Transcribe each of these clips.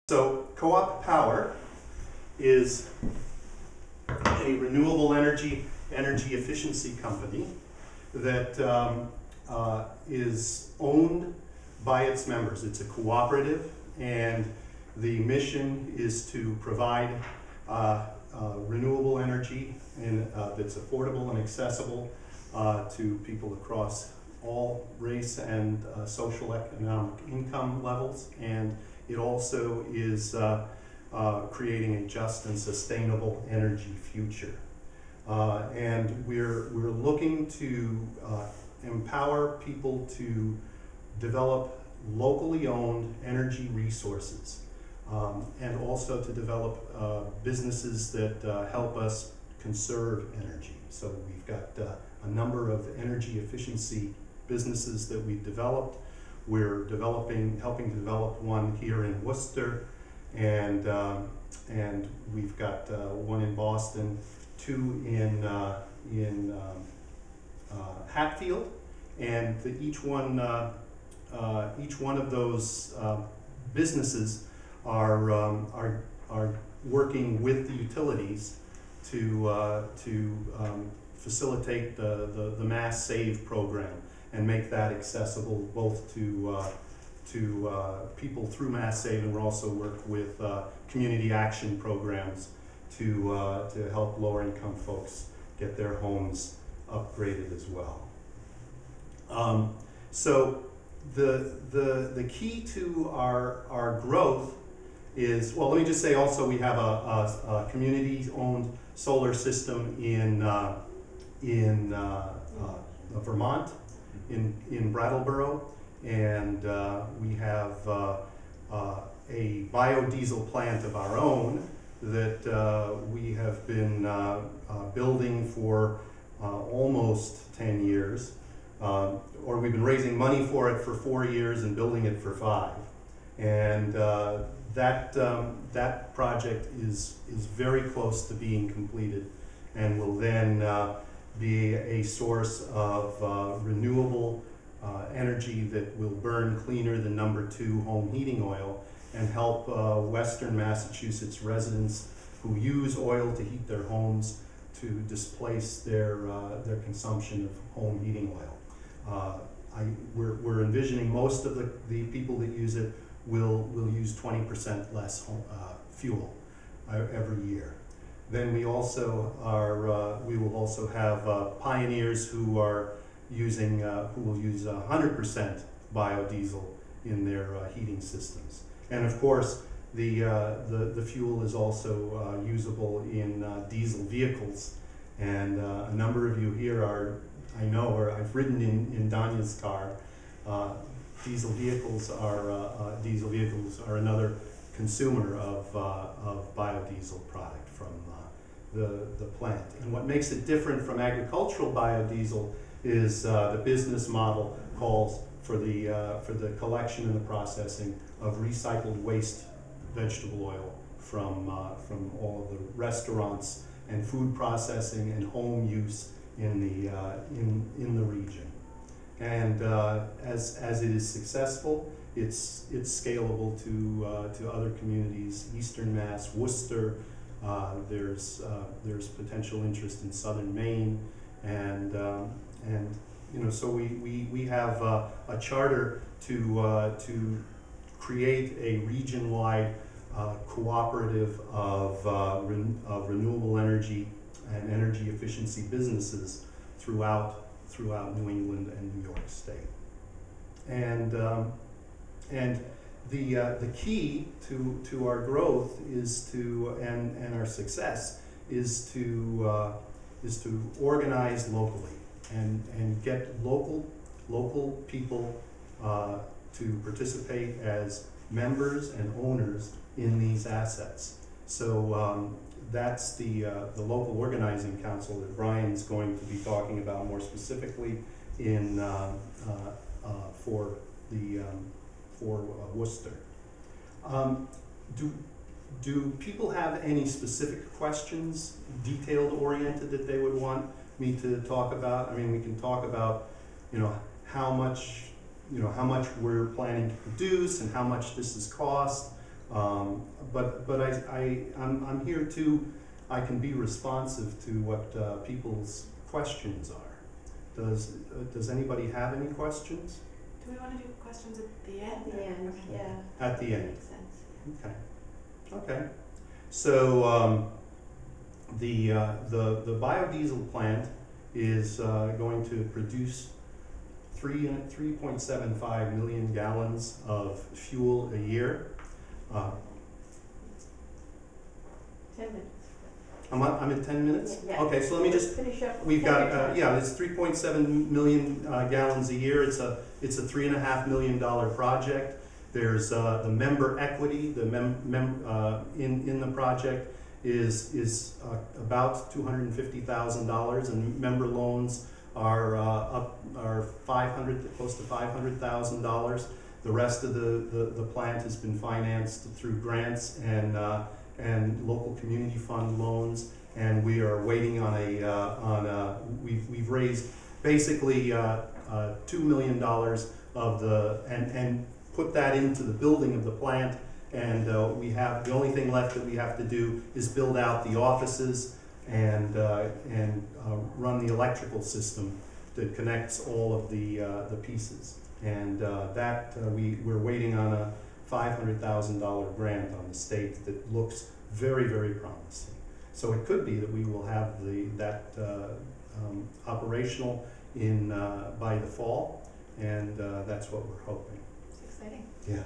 So Co-op Power is a renewable energy efficiency company that is owned by its members. It's a cooperative, and the mission is to provide renewable energy that's affordable and accessible to people across all race and social economic income levels, and it also is creating a just and sustainable energy future. And we're looking to empower people to develop locally owned energy resources, and also to develop businesses that help us conserve energy. So we've got a number of energy efficiency businesses that we've developed. We're helping to develop one here in Worcester, and we've got one in Boston, two in Hatfield, and each one of those businesses are working with the utilities to facilitate the Mass Save program and make that accessible both to people through Mass Save, and we're also work with community action programs to help lower income folks get their homes upgraded as well. So the key to our growth is, well, let me just say also we have a community-owned solar system in Vermont, in Brattleboro, and we have a biodiesel plant of our own that we have been building for almost 10 years, or we've been raising money for it for 4 years and building it for 5. And that project is very close to being completed, and will then be a source of renewable energy that will burn cleaner than #2 home heating oil, and help Western Massachusetts residents who use oil to heat their homes to displace their consumption of home heating oil. We're envisioning most of the people that use it will use 20% less fuel every year. Then we also we will also have pioneers who are using who will use 100% biodiesel in their heating systems. And of course, the fuel is also usable in diesel vehicles. And a number of you here I know, or I've ridden in Danya's car. Diesel vehicles are another consumer of biodiesel product from the plant. And what makes it different from agricultural biodiesel is the business model calls for the collection and the processing of recycled waste vegetable oil from all of the restaurants and food processing and home use in the region. And as it is successful, it's scalable to other communities, Eastern Mass, Worcester. There's potential interest in Southern Maine, and so we have a charter to create a region-wide cooperative of renewable energy and energy efficiency businesses throughout New England and New York State. And the key to our growth is and our success is to organize locally and get local people to participate as members and owners in these assets. So that's the local organizing council that Brian's going to be talking about more specifically for Worcester. Do people have any specific questions, detailed oriented, that they would want me to talk about? I mean, we can talk about, how much we're planning to produce and how much this has cost, But I'm here I can be responsive to what people's questions are. Does anybody have any questions? Do we want to do questions at the end? At the end, yeah. At the end. Makes sense. Okay. Okay. So the biodiesel plant is going to produce 3.75 million gallons of fuel a year. 10 minutes. I'm at 10 minutes? Yeah. Okay, so let me just, finish up. we've Take got, your time. yeah, it's 3.7 million gallons a year. It's a $3.5 million project. There's the member equity, the in the project is about $250,000, and member loans are close to $500,000. The rest of the plant has been financed through grants and local community fund loans, and we are waiting on we've raised basically $2 million of and put that into the building of the plant, and the only thing left that we have to do is build out the offices and run the electrical system that connects all of the pieces, and we're waiting on a $500,000 grant on the state that looks very, very promising. So it could be that we will have that operational by the fall, and that's what we're hoping. It's exciting. Yeah.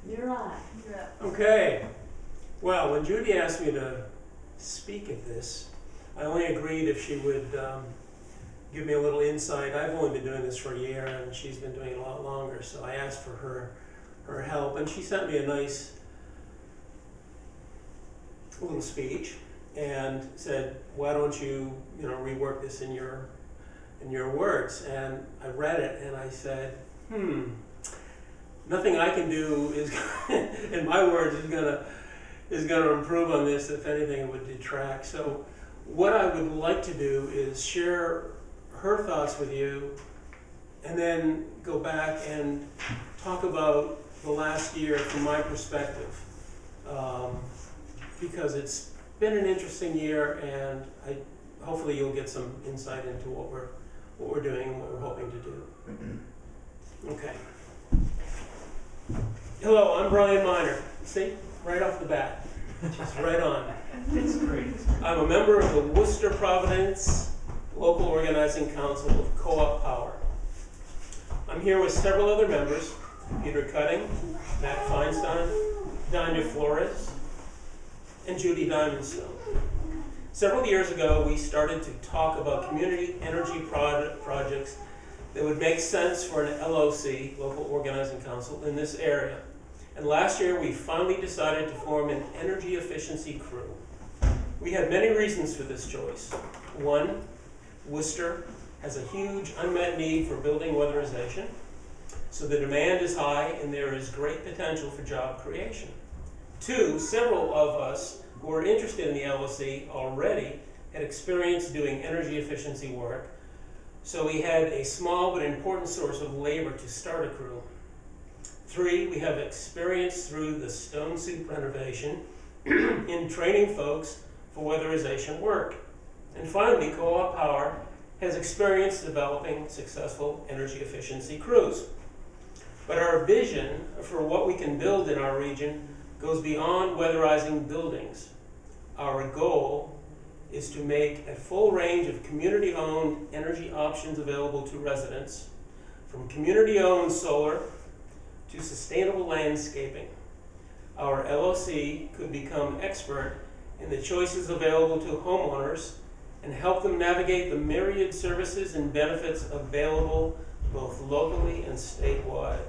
You're on. You're up. Okay. Well, when Judy asked me to speak at this, I only agreed if she would give me a little insight. I've only been doing this for a year, and she's been doing it a lot longer, so I asked for her help, and she sent me a nice little speech and said, "Why don't you rework this in your words?" And I read it, and I said, nothing I can do is in my words is gonna improve on this. If anything, it would detract. So what I would like to do is share her thoughts with you, and then go back and talk about the last year from my perspective, because it's been an interesting year, and hopefully you'll get some insight into what we're doing and what we're hoping to do. Okay. Hello, I'm Brian Miner. See, right off the bat, just right on. It's great. I'm a member of the Worcester-Providence Local Organizing Council of Co-op Power. I'm here with several other members: Peter Cutting, Matt Feinstein, Danya Flores, and Judy Diamondstone. Several years ago, we started to talk about community energy projects that would make sense for an LOC, Local Organizing Council, in this area. And last year, we finally decided to form an energy efficiency crew. We had many reasons for this choice. One, Worcester has a huge unmet need for building weatherization, so the demand is high and there is great potential for job creation. Two, several of us who were interested in the LOC already had experience doing energy efficiency work, so we had a small but important source of labor to start a crew. Three, we have experience through the stone soup renovation in training folks for weatherization work. And finally, Co-op Power has experience developing successful energy efficiency crews. But our vision for what we can build in our region goes beyond weatherizing buildings. Our goal is to make a full range of community-owned energy options available to residents, from community-owned solar to sustainable landscaping. Our LOC could become expert in the choices available to homeowners and help them navigate the myriad services and benefits available both locally and statewide.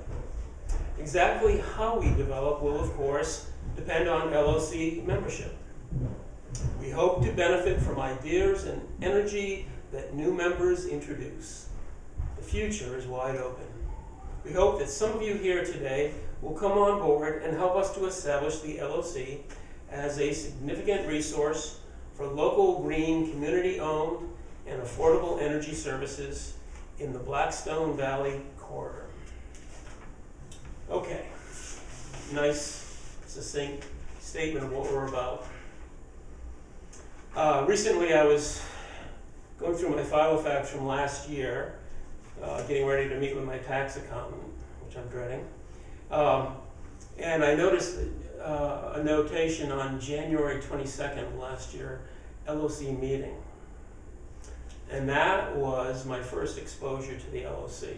Exactly how we develop will, of course, depend on LOC membership. We hope to benefit from ideas and energy that new members introduce. The future is wide open. We hope that some of you here today will come on board and help us to establish the LOC as a significant resource for local green, community-owned, and affordable energy services in the Blackstone Valley corridor. nice, succinct statement of what we're about. Recently, I was going through my file of facts from last year, getting ready to meet with my tax accountant, which I'm dreading. And I noticed a notation on January 22nd of last year, LOC meeting. And that was my first exposure to the LOC.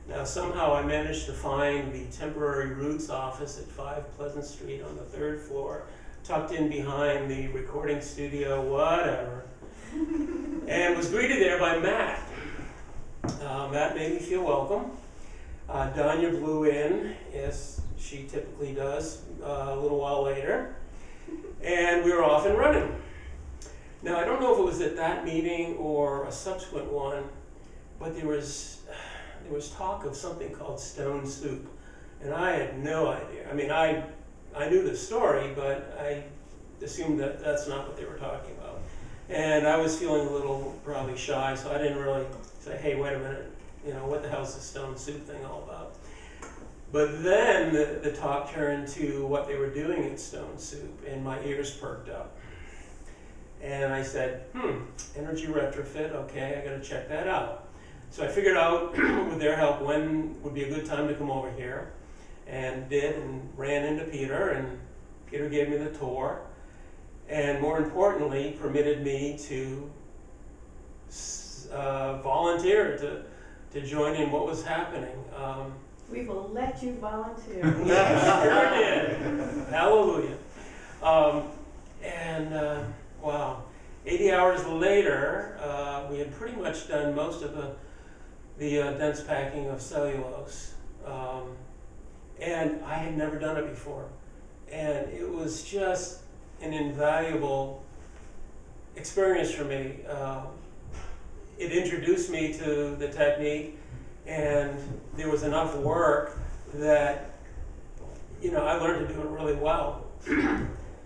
Now, somehow I managed to find the temporary roots office at 5 Pleasant Street on the 3rd floor, tucked in behind the recording studio, whatever, and was greeted there by Matt. Matt made me feel welcome. Danya blew in, as she typically does, a little while later, and we were off and running. Now, I don't know if it was at that meeting or a subsequent one, but there was talk of something called stone soup, and I had no idea. I mean, I knew the story, but I assumed that that's not what they were talking about. And I was feeling a little probably shy, so I didn't really say, hey, wait a minute, what the hell's this stone soup thing all about? But then the talk turned to what they were doing at Stone Soup, and my ears perked up. And I said, energy retrofit, okay, I gotta check that out. So I figured out, with their help, when would be a good time to come over here, and did, and ran into Peter, and Peter gave me the tour, and more importantly, permitted me to volunteer to join in what was happening. We will let you volunteer. Sure did. Hallelujah. Wow. 80 hours later, we had pretty much done most of the dense packing of cellulose. And I had never done it before. And it was just an invaluable experience for me. It introduced me to the technique, and there was enough work that, I learned to do it really well,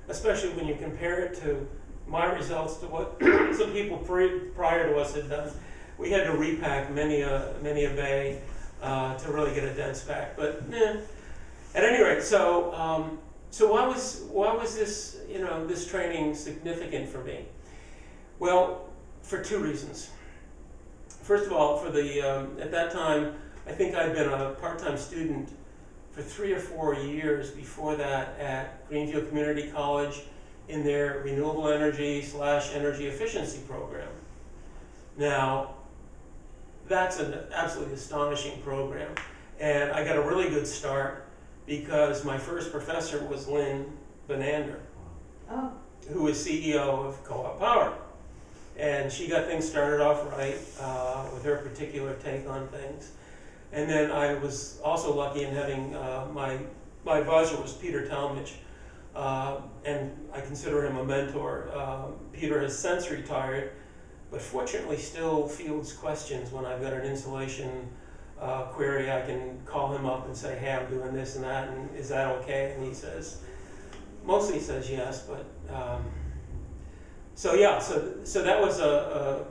especially when you compare it to my results to what some people prior to us had done. We had to repack many a bay to really get a dense pack. But at any rate, so why was this this training significant for me? Well, for 2 reasons. First of all, for at that time, I think I'd been a part-time student for 3 or 4 years before that at Greenfield Community College in their renewable energy / energy efficiency program. Now, that's an absolutely astonishing program. And I got a really good start because my first professor was Lynn Benander, who was CEO of Co-op Power. And she got things started off right with her particular take on things. And then I was also lucky in having my advisor was Peter Talmadge, and I consider him a mentor. Peter has since retired, but fortunately still fields questions when I've got an insulation query. I can call him up and say, hey, I'm doing this and that, and is that okay? And he says, mostly he says yes, but so that was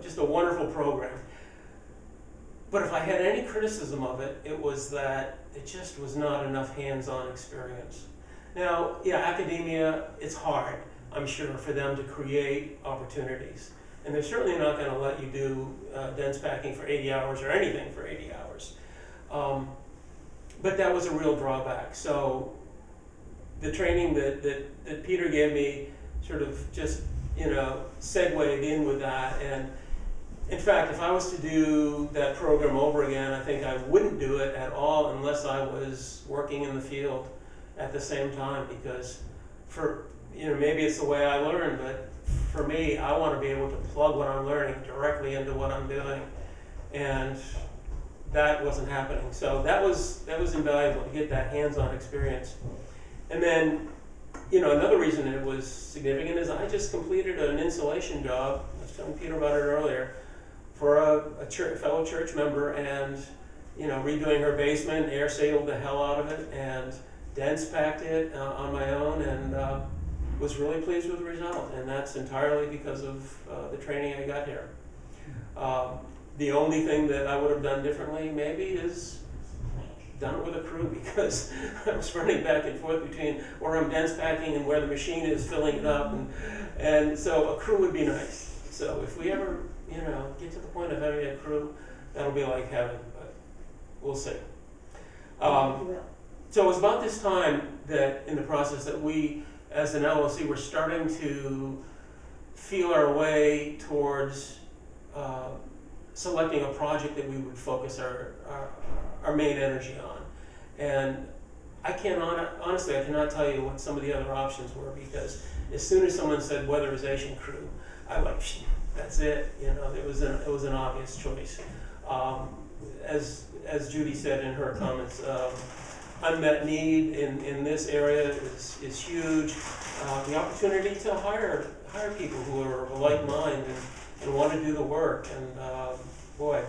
just a wonderful program. But if I had any criticism of it, it was that it just was not enough hands-on experience. Now, yeah, academia, it's hard, I'm sure, for them to create opportunities. And they're certainly not going to let you do dense packing for 80 hours or anything for 80 hours. But that was a real drawback. So the training that Peter gave me sort of just, segued in with that. And in fact, if I was to do that program over again, I think I wouldn't do it at all unless I was working in the field at the same time, because maybe it's the way I learn, but for me, I want to be able to plug what I'm learning directly into what I'm doing, and that wasn't happening. So that was invaluable to get that hands-on experience. And then, another reason it was significant is I just completed an insulation job. I was telling Peter about it earlier, for a fellow church member, and redoing her basement, air sealed the hell out of it, and dense packed it on my own, and was really pleased with the result. And that's entirely because of the training I got here. The only thing that I would have done differently maybe is done it with a crew because I was running back and forth between where I'm dense packing and where the machine is filling it up, and so a crew would be nice. So if we ever, you know, get to the point of having a crew, that'll be like heaven, but we'll see. You will. So it was about this time that, in the process, that we, as an LLC, were starting to feel our way towards selecting a project that we would focus our main energy on. And I honestly, I cannot tell you what some of the other options were, because as soon as someone said weatherization crew, I like, that's it. You know, it was an obvious choice. As Judy said in her comments, unmet need in this area is huge. The opportunity to hire people who are of a like mind and want to do the work, and boy,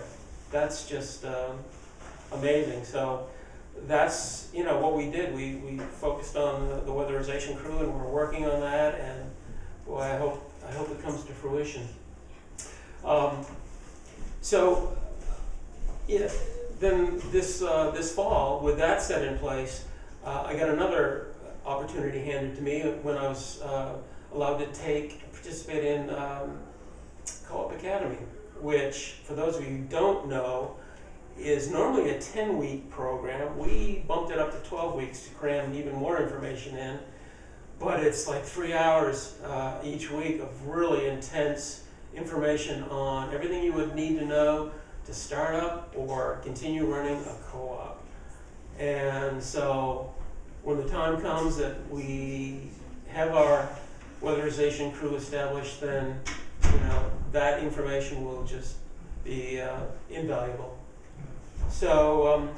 that's just amazing. So that's, you know, what we did. We focused on the weatherization crew, and we're working on that, and boy, I hope it comes to fruition. So yeah, then this fall, with that set in place, I got another opportunity handed to me when I was allowed to participate in Co-op Academy, which, for those of you who don't know, is normally a 10-week program. We bumped it up to 12 weeks to cram even more information in, but it's like 3 hours each week of really intense information on everything you would need to know to start up or continue running a co-op. And so when the time comes that we have our weatherization crew established, then, you know, that information will just be invaluable. So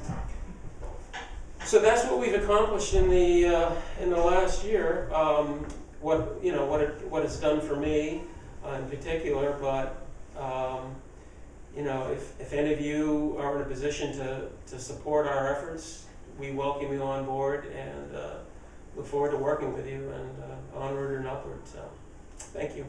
that's what we've accomplished in the last year. What it's done for me in particular, but you know, if any of you are in a position to support our efforts, we welcome you on board, and look forward to working with you, and onward and upward. So, thank you.